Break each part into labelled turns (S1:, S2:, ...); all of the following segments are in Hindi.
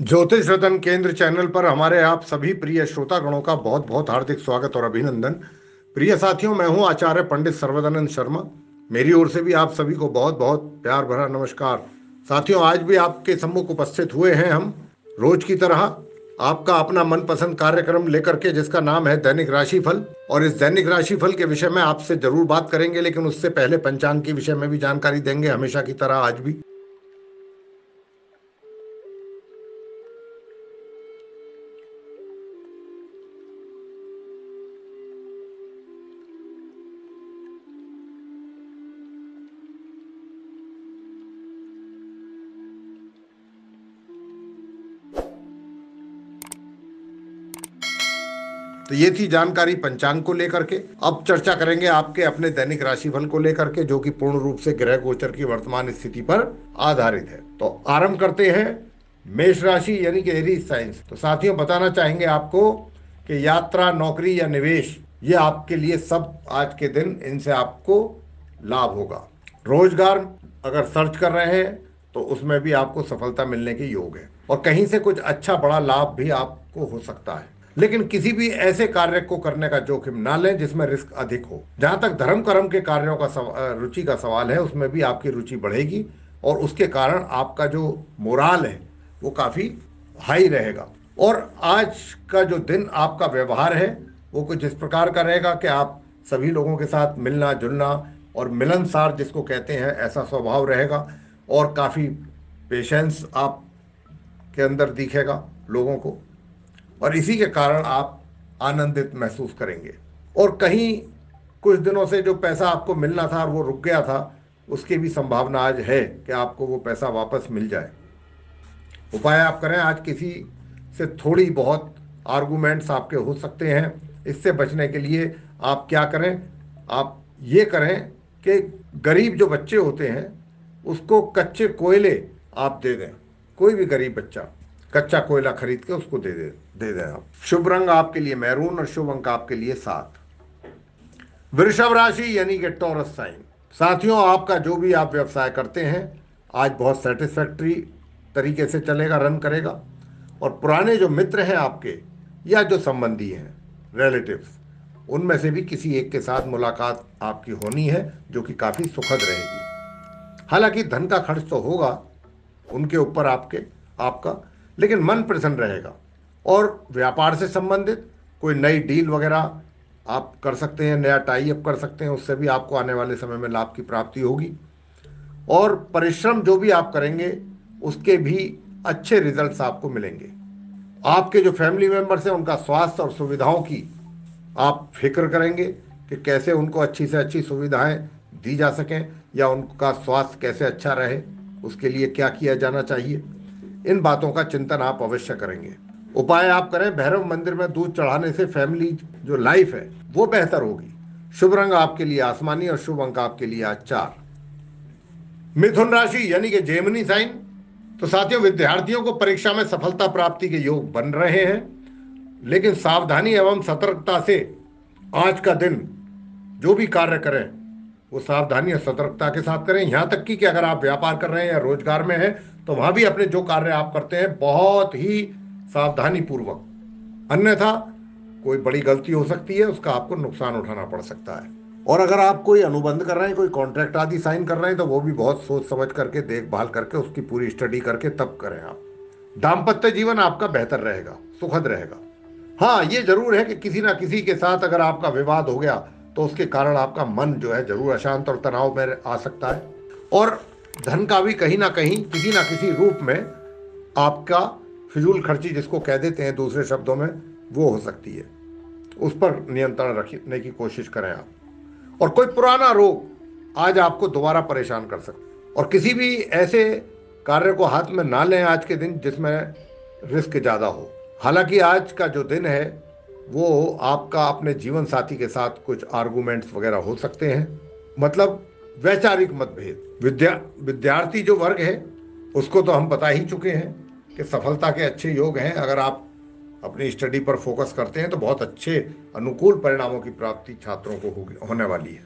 S1: ज्योतिष रतन केंद्र चैनल पर हमारे आप सभी प्रिय श्रोतागणों का बहुत बहुत हार्दिक स्वागत और अभिनंदन। प्रिय साथियों, मैं हूं आचार्य पंडित सर्वदानंद शर्मा। मेरी ओर से भी आप सभी को बहुत बहुत प्यार भरा नमस्कार। साथियों, आज भी आपके सम्मुख उपस्थित हुए हैं हम रोज की तरह आपका अपना मनपसंद कार्यक्रम लेकर के, जिसका नाम है दैनिक राशिफल। और इस दैनिक राशिफल के विषय में आपसे जरूर बात करेंगे, लेकिन उससे पहले पंचांग के विषय में भी जानकारी देंगे, हमेशा की तरह आज भी। तो ये थी जानकारी पंचांग को लेकर के। अब चर्चा करेंगे आपके अपने दैनिक राशिफल को लेकर के, जो कि पूर्ण रूप से ग्रह गोचर की वर्तमान स्थिति पर आधारित है। तो आरंभ करते हैं मेष राशि यानी कि एरीज साइंस। तो साथियों, बताना चाहेंगे आपको कि यात्रा, नौकरी या निवेश, ये आपके लिए सब आज के दिन इनसे आपको लाभ होगा। रोजगार अगर सर्च कर रहे हैं तो उसमें भी आपको सफलता मिलने के योग है, और कहीं से कुछ अच्छा बड़ा लाभ भी आपको हो सकता है। लेकिन किसी भी ऐसे कार्य को करने का जोखिम ना लें जिसमें रिस्क अधिक हो। जहां तक धर्म कर्म के कार्यों का रुचि का सवाल है, उसमें भी आपकी रुचि बढ़ेगी, और उसके कारण आपका जो मोराल है वो काफी हाई रहेगा। और आज का जो दिन आपका व्यवहार है वो कुछ इस प्रकार का रहेगा कि आप सभी लोगों के साथ मिलना जुलना और मिलनसार जिसको कहते हैं, ऐसा स्वभाव रहेगा। और काफ़ी पेशेंस आप के अंदर दिखेगा लोगों को, और इसी के कारण आप आनंदित महसूस करेंगे। और कहीं कुछ दिनों से जो पैसा आपको मिलना था और वो रुक गया था, उसकी भी संभावना आज है कि आपको वो पैसा वापस मिल जाए। उपाय आप करें, आज किसी से थोड़ी बहुत आर्गुमेंट्स आपके हो सकते हैं। इससे बचने के लिए आप क्या करें, आप ये करें कि गरीब जो बच्चे होते हैं उसको कच्चे कोयले आप दे दें। कोई भी गरीब बच्चा कच्चा कोयला खरीद के उसको दे दें आप। शुभ रंग आपके लिए मैरून और शुभ अंक आपके लिए 7। वृषभ राशि यानी कि टॉरस साइन। साथियों, आपका जो भी आप व्यवसाय करते हैं आज बहुत सेटिस्फैक्ट्री तरीके से चलेगा, रन करेगा। और पुराने जो मित्र हैं आपके या जो संबंधी हैं, रिलेटिव्स, उनमें से भी किसी एक के साथ मुलाकात आपकी होनी है, जो कि काफ़ी सुखद रहेगी। हालांकि धन का खर्च तो होगा उनके ऊपर आपका, लेकिन मन प्रसन्न रहेगा। और व्यापार से संबंधित कोई नई डील वगैरह आप कर सकते हैं, नया टाई अप कर सकते हैं, उससे भी आपको आने वाले समय में लाभ की प्राप्ति होगी। और परिश्रम जो भी आप करेंगे उसके भी अच्छे रिजल्ट्स आपको मिलेंगे। आपके जो फैमिली मेंबर्स हैं उनका स्वास्थ्य और सुविधाओं की आप फिक्र करेंगे कि कैसे उनको अच्छी से अच्छी सुविधाएं दी जा सकें, या उनका स्वास्थ्य कैसे अच्छा रहे, उसके लिए क्या किया जाना चाहिए। इन बातों का चिंतन आप अवश्य करेंगे। उपाय आप करें, भैरव मंदिर में दूध चढ़ाने से फैमिली जो लाइफ है वो बेहतर होगी। शुभ रंग आपके लिए आसमानी और शुभ अंक आपके लिए आज 4। मिथुन राशि यानी कि जेमिनी साइन। तो साथियों, विद्यार्थियों को परीक्षा में सफलता प्राप्ति के योग बन रहे हैं, लेकिन सावधानी एवं सतर्कता से आज का दिन जो भी कार्य करें वो सावधानी और सतर्कता के साथ करें। यहां तक कि अगर आप व्यापार कर रहे हैं या रोजगार में हैं तो वहां भी अपने जो कार्य आप करते हैं बहुत ही सावधानी पूर्वक, अन्यथा कोई बड़ी गलती हो सकती है, उसका आपको नुकसान उठाना पड़ सकता है। और अगर आप कोई अनुबंध कर रहे हैं, कोई कॉन्ट्रैक्ट आदि साइन कर रहे हैं, तो वो भी बहुत सोच समझ करके, देखभाल करके, उसकी पूरी स्टडी करके तब करें आप। दाम्पत्य जीवन आपका बेहतर रहेगा, सुखद रहेगा। हाँ, ये जरूर है कि किसी ना किसी के साथ अगर आपका विवाद हो गया तो उसके कारण आपका मन जो है जरूर अशांत और तनाव में आ सकता है। और धन का भी कहीं ना कहीं किसी ना किसी रूप में आपका फिजूल खर्ची जिसको कह देते हैं दूसरे शब्दों में, वो हो सकती है। उस पर नियंत्रण रखने की कोशिश करें आप। और कोई पुराना रोग आज आपको दोबारा परेशान कर सकता है। और किसी भी ऐसे कार्य को हाथ में ना लें आज के दिन जिसमें रिस्क ज़्यादा हो। हालांकि आज का जो दिन है वो आपका अपने जीवन साथी के साथ कुछ आर्गुमेंट्स वगैरह हो सकते हैं, मतलब वैचारिक मतभेद। विद्यार्थी जो वर्ग है उसको तो हम बता ही चुके हैं कि सफलता के अच्छे योग हैं। अगर आप अपनी स्टडी पर फोकस करते हैं तो बहुत अच्छे अनुकूल परिणामों की प्राप्ति छात्रों को होने वाली है।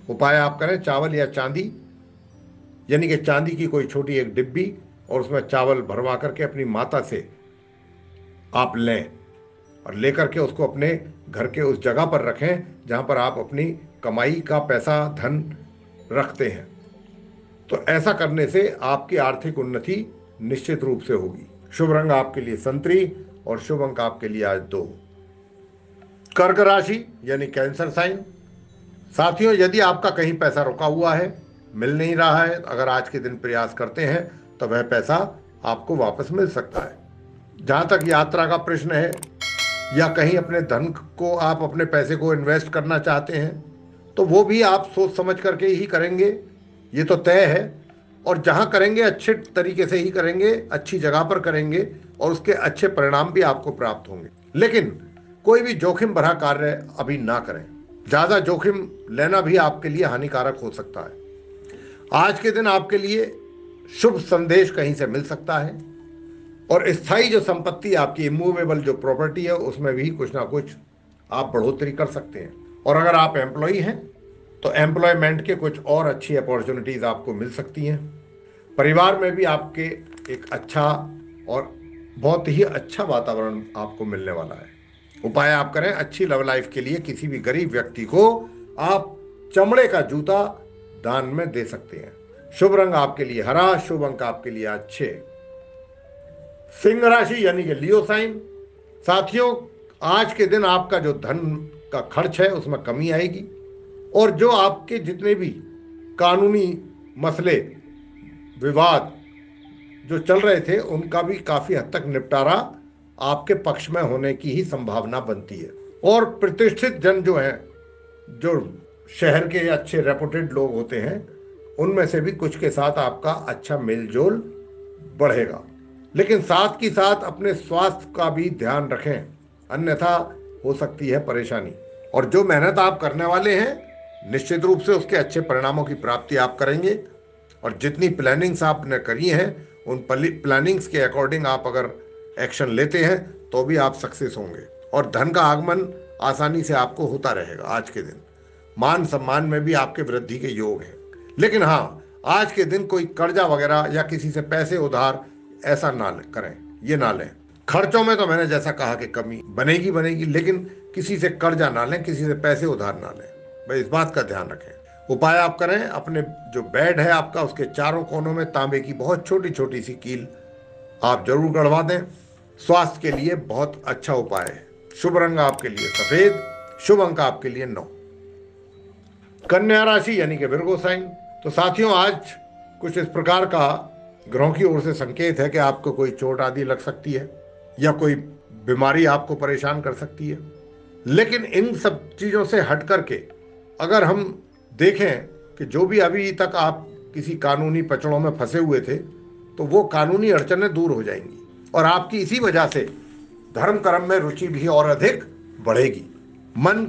S1: उपाय आप करें, चावल या चांदी यानी कि चांदी की कोई छोटी एक डिब्बी और उसमें चावल भरवा करके अपनी माता से आप लें और लेकर के उसको अपने घर के उस जगह पर रखें जहां पर आप अपनी कमाई का पैसा धन रखते हैं। तो ऐसा करने से आपकी आर्थिक उन्नति निश्चित रूप से होगी। शुभ रंग आपके लिए संतरी और शुभ अंक आपके लिए आज 2। कर्क राशि यानी कैंसर साइन। साथियों, यदि आपका कहीं पैसा रुका हुआ है, मिल नहीं रहा है, अगर आज के दिन प्रयास करते हैं तो वह पैसा आपको वापस मिल सकता है। जहां तक यात्रा का प्रश्न है या कहीं अपने धन को आप अपने पैसे को इन्वेस्ट करना चाहते हैं तो वो भी आप सोच समझ करके ही करेंगे, ये तो तय है। और जहां करेंगे अच्छे तरीके से ही करेंगे, अच्छी जगह पर करेंगे और उसके अच्छे परिणाम भी आपको प्राप्त होंगे। लेकिन कोई भी जोखिम भरा कार्य अभी ना करें, ज्यादा जोखिम लेना भी आपके लिए हानिकारक हो सकता है। आज के दिन आपके लिए शुभ संदेश कहीं से मिल सकता है और स्थायी जो संपत्ति आपकी इमूवेबल जो प्रॉपर्टी है उसमें भी कुछ ना कुछ आप बढ़ोतरी कर सकते हैं। और अगर आप एम्प्लॉई हैं तो एम्प्लॉयमेंट के कुछ और अच्छी अपॉर्चुनिटीज आपको मिल सकती हैं। परिवार में भी आपके एक अच्छा और बहुत ही अच्छा वातावरण आपको मिलने वाला है। उपाय आप करें, अच्छी लव लाइफ के लिए किसी भी गरीब व्यक्ति को आप चमड़े का जूता दान में दे सकते हैं। शुभ रंग आपके लिए हरा, शुभ अंक आपके लिए आज 6। सिंह राशि यानी कि लियो साइन। साथियों, आज के दिन आपका जो धन का खर्च है उसमें कमी आएगी और जो आपके जितने भी कानूनी मसले विवाद जो चल रहे थे उनका भी काफी हद तक निपटारा आपके पक्ष में होने की ही संभावना बनती है। और प्रतिष्ठित जन जो हैं, जो शहर के अच्छे रेपुटेड लोग होते हैं, उनमें से भी कुछ के साथ आपका अच्छा मेलजोल बढ़ेगा। लेकिन साथ की साथ अपने स्वास्थ्य का भी ध्यान रखें, अन्यथा हो सकती है परेशानी। और जो मेहनत आप करने वाले हैं निश्चित रूप से उसके अच्छे परिणामों की प्राप्ति आप करेंगे। और जितनी प्लानिंग्स आपने करी हैं उन प्लानिंग्स के अकॉर्डिंग आप अगर एक्शन लेते हैं तो भी आप सक्सेस होंगे और धन का आगमन आसानी से आपको होता रहेगा। आज के दिन मान सम्मान में भी आपके वृद्धि के योग हैं। लेकिन हाँ, आज के दिन कोई कर्जा वगैरह या किसी से पैसे उधार ऐसा ना करें, ये ना लें। खर्चों में तो मैंने जैसा कहा कि कमी बनेगी, लेकिन किसी से कर्जा ना लें, किसी से पैसे उधार ना लें, भाई इस बात का ध्यान रखें। उपाय आप करें, अपने जो बेड है आपका उसके चारों कोनों में तांबे की बहुत छोटी छोटी सी कील आप जरूर गड़वा दें। स्वास्थ्य के लिए बहुत अच्छा उपाय है। शुभ रंग आपके लिए सफेद, शुभ अंक आपके लिए 9। कन्या राशि यानी कि विर्गो साइन। तो साथियों, आज कुछ इस प्रकार का ग्रहों की ओर से संकेत है कि आपको कोई चोट आदि लग सकती है या कोई बीमारी आपको परेशान कर सकती है। लेकिन इन सब चीजों से हट करके अगर हम देखें कि जो भी अभी तक आप किसी कानूनी पचड़ों में फंसे हुए थे तो वो कानूनी अड़चनें दूर हो जाएंगी और आपकी इसी वजह से धर्म कर्म में रुचि भी और अधिक बढ़ेगी, मन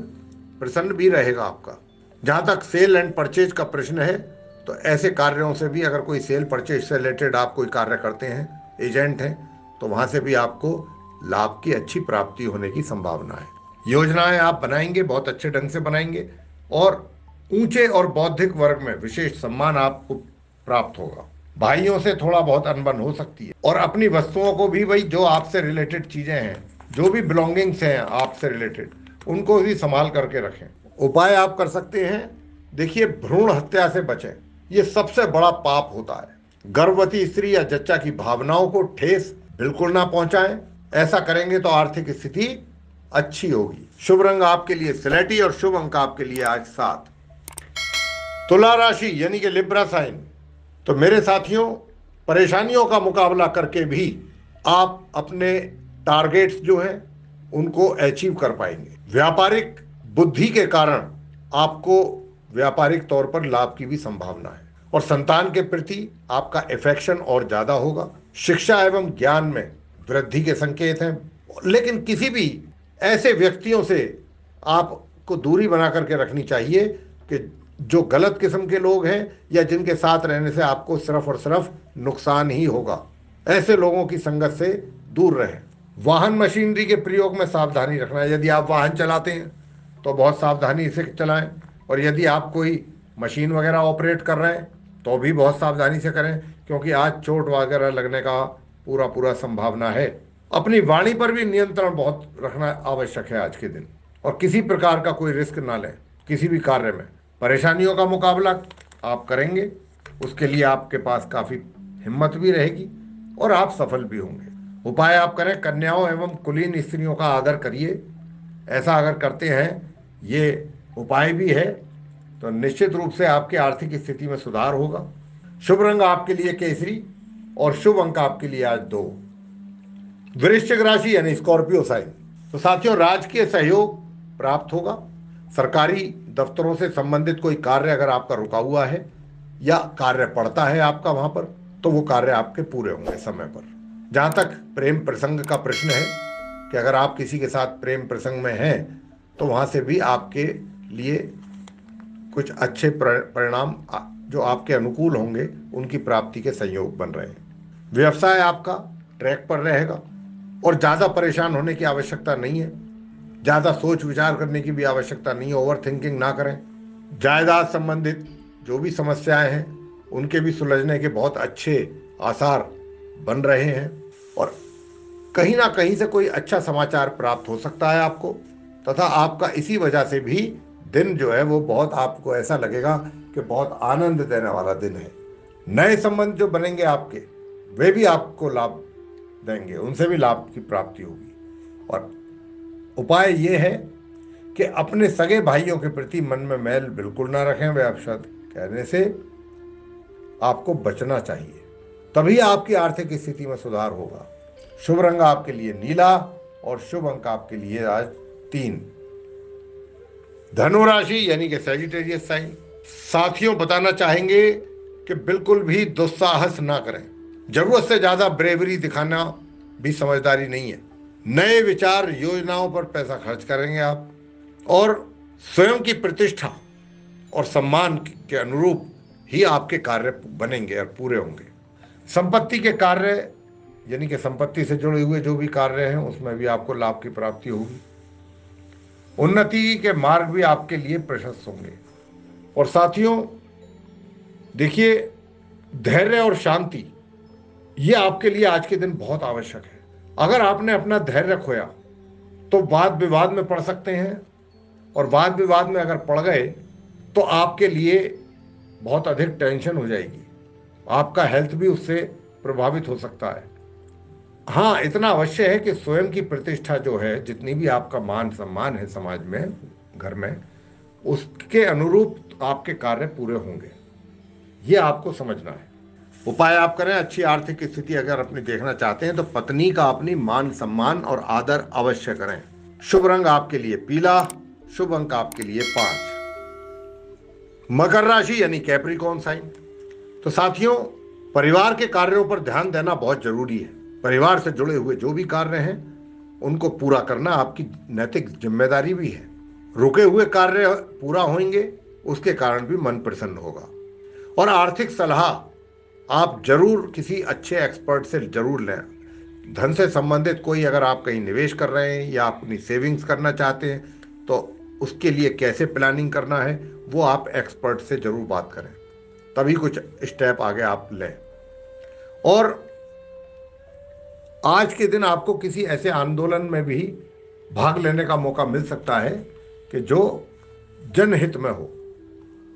S1: प्रसन्न भी रहेगा आपका। जहां तक सेल एंड परचेज का प्रश्न है तो ऐसे कार्यों से भी, अगर कोई सेल परचेज से रिलेटेड आप कोई कार्य करते हैं, एजेंट हैं, तो वहां से भी आपको लाभ की अच्छी प्राप्ति होने की संभावना है। योजनाएं आप बनाएंगे, बहुत अच्छे ढंग से बनाएंगे और ऊंचे और बौद्धिक वर्ग में विशेष सम्मान आपको प्राप्त होगा। भाइयों से थोड़ा बहुत अनबन हो सकती है और अपनी वस्तुओं को भी, भाई जो आपसे रिलेटेड चीजें हैं, जो भी बिलोंगिंग्स हैं आपसे रिलेटेड, उनको भी संभाल करके रखें। उपाय आप कर सकते हैं, देखिए भ्रूण हत्या से बचें, ये सबसे बड़ा पाप होता है। गर्भवती स्त्री या जच्चा की भावनाओं को ठेस बिल्कुल ना पहुंचाएं, ऐसा करेंगे तो आर्थिक स्थिति अच्छी होगी। शुभ रंग आपके लिए स्लेटी और शुभ अंक आपके लिए आज 7। तुला राशि यानी कि लिब्रा साइन। तो मेरे साथियों, परेशानियों का मुकाबला करके भी आप अपने टारगेट्स जो हैं उनको अचीव कर पाएंगे। व्यापारिक बुद्धि के कारण आपको व्यापारिक तौर पर लाभ की भी संभावना है और संतान के प्रति आपका अफेक्शन और ज्यादा होगा। शिक्षा एवं ज्ञान में वृद्धि के संकेत हैं। लेकिन किसी भी ऐसे व्यक्तियों से आपको दूरी बना करके रखनी चाहिए कि जो गलत किस्म के लोग हैं या जिनके साथ रहने से आपको सिर्फ और सिर्फ नुकसान ही होगा। ऐसे लोगों की संगत से दूर रहें। वाहन मशीनरी के प्रयोग में सावधानी रखना है। यदि आप वाहन चलाते हैं तो बहुत सावधानी से चलाएं और यदि आप कोई मशीन वगैरह ऑपरेट कर रहे हैं तो भी बहुत सावधानी से करें, क्योंकि आज चोट वगैरह लगने का पूरा पूरा संभावना है। अपनी वाणी पर भी नियंत्रण बहुत रखना आवश्यक है आज के दिन, और किसी प्रकार का कोई रिस्क ना लें किसी भी कार्य में। परेशानियों का मुकाबला आप करेंगे, उसके लिए आपके पास काफ़ी हिम्मत भी रहेगी और आप सफल भी होंगे। उपाय आप करें, कन्याओं एवं कुलीन स्त्रियों का आदर करिए। ऐसा अगर करते हैं, ये उपाय भी है, तो निश्चित रूप से आपकी आर्थिक स्थिति में सुधार होगा। शुभ रंग आपके लिए केसरी और शुभ अंक आपके लिए आज 2। वृश्चिक राशि यानी स्कॉर्पियो साइन। तो साथियों, राजकीय सहयोग प्राप्त होगा। सरकारी दफ्तरों से संबंधित कोई कार्य अगर आपका रुका हुआ है या कार्य पड़ता है आपका वहां पर, तो वो कार्य आपके पूरे होंगे समय पर। जहां तक प्रेम प्रसंग का प्रश्न है कि अगर आप किसी के साथ प्रेम प्रसंग में हैं, तो वहां से भी आपके लिए कुछ अच्छे परिणाम जो आपके अनुकूल होंगे, उनकी प्राप्ति के संयोग बन रहे हैं। व्यवसाय आपका ट्रैक पर रहेगा और ज़्यादा परेशान होने की आवश्यकता नहीं है। ज़्यादा सोच विचार करने की भी आवश्यकता नहीं है, ओवर थिंकिंग ना करें। जायदाद संबंधित जो भी समस्याएं हैं, उनके भी सुलझने के बहुत अच्छे आसार बन रहे हैं, और कहीं ना कहीं से कोई अच्छा समाचार प्राप्त हो सकता है आपको, तथा आपका इसी वजह से भी दिन जो है वो बहुत, आपको ऐसा लगेगा कि बहुत आनंद देने वाला दिन है। नए संबंध जो बनेंगे आपके, वे भी आपको लाभ देंगे, उनसे भी लाभ की प्राप्ति होगी। और उपाय ये है कि अपने सगे भाइयों के प्रति मन में मैल बिल्कुल ना रखें। वे अपशब्द कहने से आपको बचना चाहिए, तभी आपकी आर्थिक स्थिति में सुधार होगा। शुभ रंग आपके लिए नीला और शुभ अंक आपके लिए आज 3। धनु राशि यानी कि सैजिटेरियस साइन। साथियों, बताना चाहेंगे कि बिल्कुल भी दुस्साहस ना करें। जरूरत से ज्यादा ब्रेवरी दिखाना भी समझदारी नहीं है। नए विचार योजनाओं पर पैसा खर्च करेंगे आप, और स्वयं की प्रतिष्ठा और सम्मान के अनुरूप ही आपके कार्य बनेंगे और पूरे होंगे। संपत्ति के कार्य यानी कि संपत्ति से जुड़े हुए जो भी कार्य हैं, उसमें भी आपको लाभ की प्राप्ति होगी। उन्नति के मार्ग भी आपके लिए प्रशस्त होंगे। और साथियों देखिए, धैर्य और शांति ये आपके लिए आज के दिन बहुत आवश्यक है। अगर आपने अपना धैर्य खोया तो वाद विवाद में पड़ सकते हैं, और वाद विवाद में अगर पड़ गए तो आपके लिए बहुत अधिक टेंशन हो जाएगी। आपका हेल्थ भी उससे प्रभावित हो सकता है। हाँ, इतना अवश्य है कि स्वयं की प्रतिष्ठा जो है, जितनी भी आपका मान सम्मान है समाज में, घर में, उसके अनुरूप आपके कार्य पूरे होंगे, ये आपको समझना है। उपाय आप करें, अच्छी आर्थिक स्थिति अगर अपनी देखना चाहते हैं तो पत्नी का अपनी मान सम्मान और आदर अवश्य करें। शुभ रंग आपके लिए पीला, शुभ अंक आपके लिए 5। मकर राशि यानी कैप्रिकॉर्न साइन। तो साथियों, परिवार के कार्यों पर ध्यान देना बहुत जरूरी है। परिवार से जुड़े हुए जो भी कार्य हैं, उनको पूरा करना आपकी नैतिक जिम्मेदारी भी है। रुके हुए कार्य पूरा होंगे, उसके कारण भी मन प्रसन्न होगा। और आर्थिक सलाह आप जरूर किसी अच्छे एक्सपर्ट से जरूर लें। धन से संबंधित कोई, अगर आप कहीं निवेश कर रहे हैं या अपनी सेविंग्स करना चाहते हैं, तो उसके लिए कैसे प्लानिंग करना है, वो आप एक्सपर्ट से जरूर बात करें, तभी कुछ स्टेप आगे आप लें। और आज के दिन आपको किसी ऐसे आंदोलन में भी भाग लेने का मौका मिल सकता है कि जो जनहित में हो,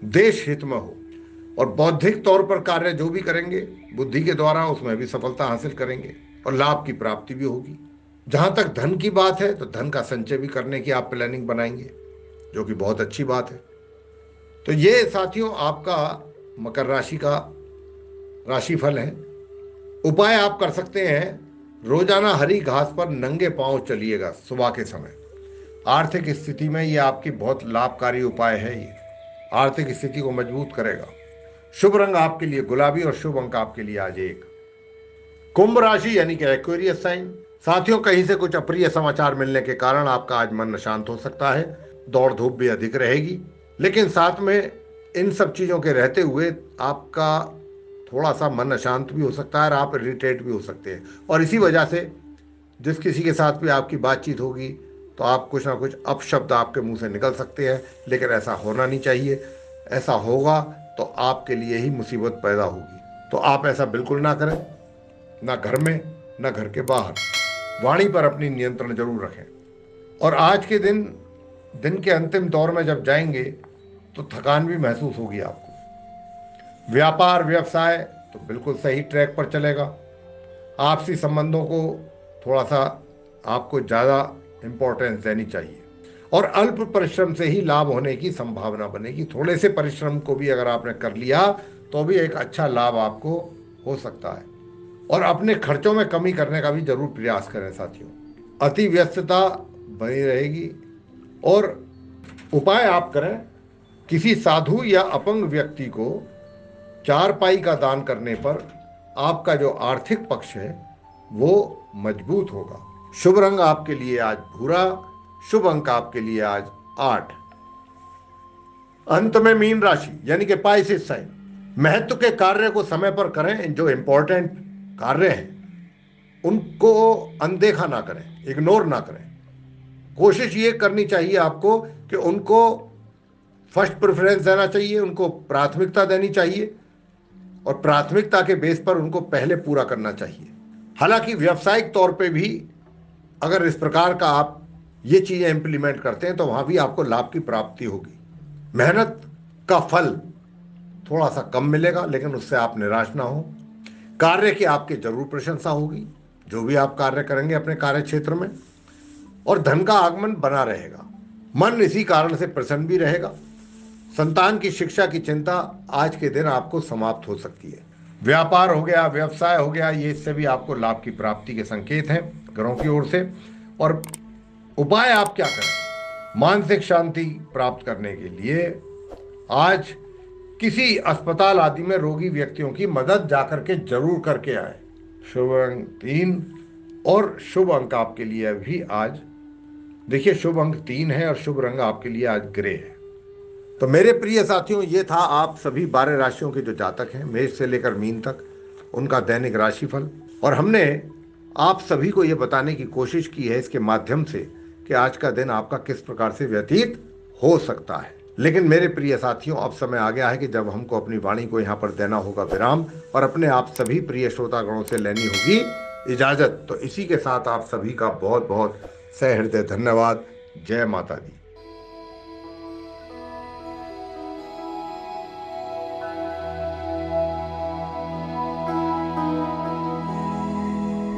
S1: देश हित में हो, और बौद्धिक तौर पर कार्य जो भी करेंगे बुद्धि के द्वारा, उसमें भी सफलता हासिल करेंगे और लाभ की प्राप्ति भी होगी। जहां तक धन की बात है, तो धन का संचय भी करने की आप प्लानिंग बनाएंगे, जो कि बहुत अच्छी बात है। तो ये साथियों आपका मकर राशि का राशिफल है। उपाय आप कर सकते हैं, रोजाना हरी घास पर नंगे पांव चलिएगा सुबह के समय। आर्थिक स्थिति में ये आपकी बहुत लाभकारी उपाय है। ये आर्थिक स्थिति को मजबूत करेगा। शुभ रंग आपके लिए गुलाबी और शुभ अंक आपके लिए आज 1। कुंभ राशि यानी कि एक्वेरियस साइन। साथियों, कहीं से कुछ अप्रिय समाचार मिलने के कारण आपका आज मन अशांत हो सकता है। दौड़ धूप भी अधिक रहेगी, लेकिन साथ में इन सब चीजों के रहते हुए आपका थोड़ा सा मन अशांत भी हो सकता है और आप इरिटेट भी हो सकते हैं। और इसी वजह से जिस किसी के साथ भी आपकी बातचीत होगी, तो आप कुछ ना कुछ अपशब्द आपके मुंह से निकल सकते हैं, लेकिन ऐसा होना नहीं चाहिए। ऐसा होगा तो आपके लिए ही मुसीबत पैदा होगी। तो आप ऐसा बिल्कुल ना करें, ना घर में ना घर के बाहर। वाणी पर अपनी नियंत्रण जरूर रखें। और आज के दिन के अंतिम दौर में जब जाएंगे तो थकान भी महसूस होगी आपको। व्यापार व्यवसाय तो बिल्कुल सही ट्रैक पर चलेगा। आपसी संबंधों को थोड़ा सा आपको ज़्यादा इम्पोर्टेंस देनी चाहिए, और अल्प परिश्रम से ही लाभ होने की संभावना बनेगी। थोड़े से परिश्रम को भी अगर आपने कर लिया तो भी एक अच्छा लाभ आपको हो सकता है। और अपने खर्चों में कमी करने का भी जरूर प्रयास करें साथियों। अति व्यस्तता बनी रहेगी। और उपाय आप करें, किसी साधु या अपंग व्यक्ति को चारपाई का दान करने पर आपका जो आर्थिक पक्ष है वो मजबूत होगा। शुभ रंग आपके लिए आज भूरा, शुभ अंक आपके लिए आज 8। अंत में मीन राशि यानी कि पाइसेस साइन। महत्व के कार्य को समय पर करें। जो इंपॉर्टेंट कार्य हैं उनको अनदेखा ना करें, इग्नोर ना करें। कोशिश ये करनी चाहिए आपको कि उनको फर्स्ट प्रेफरेंस देना चाहिए, उनको प्राथमिकता देनी चाहिए, और प्राथमिकता के बेस पर उनको पहले पूरा करना चाहिए। हालांकि व्यावसायिक तौर पे भी अगर इस प्रकार का आप ये चीज़ें इंप्लीमेंट करते हैं तो वहाँ भी आपको लाभ की प्राप्ति होगी। मेहनत का फल थोड़ा सा कम मिलेगा, लेकिन उससे आप निराश ना हो। कार्य की आपकी जरूर प्रशंसा होगी, जो भी आप कार्य करेंगे अपने कार्य क्षेत्र में। और धन का आगमन बना रहेगा। मन इसी कारण से प्रसन्न भी रहेगा। संतान की शिक्षा की चिंता आज के दिन आपको समाप्त हो सकती है। व्यापार हो गया, व्यवसाय हो गया, ये इससे भी आपको लाभ की प्राप्ति के संकेत हैं ग्रहों की ओर से। और उपाय आप क्या करें? मानसिक शांति प्राप्त करने के लिए आज किसी अस्पताल आदि में रोगी व्यक्तियों की मदद जाकर के जरूर करके आए। शुभ रंग 3 और शुभ अंक आपके लिए भी आज, देखिए, शुभ अंक 3 है और शुभ रंग आपके लिए आज ग्रे है। तो मेरे प्रिय साथियों, ये था आप सभी 12 राशियों के जो जातक हैं मेष से लेकर मीन तक, उनका दैनिक राशिफल। और हमने आप सभी को ये बताने की कोशिश की है इसके माध्यम से कि आज का दिन आपका किस प्रकार से व्यतीत हो सकता है। लेकिन मेरे प्रिय साथियों, अब समय आ गया है कि जब हमको अपनी वाणी को यहाँ पर देना होगा विराम, और अपने आप सभी प्रिय श्रोतागणों से लेनी होगी इजाजत। तो इसी के साथ आप सभी का बहुत बहुत सहृदय धन्यवाद। जय माता दी।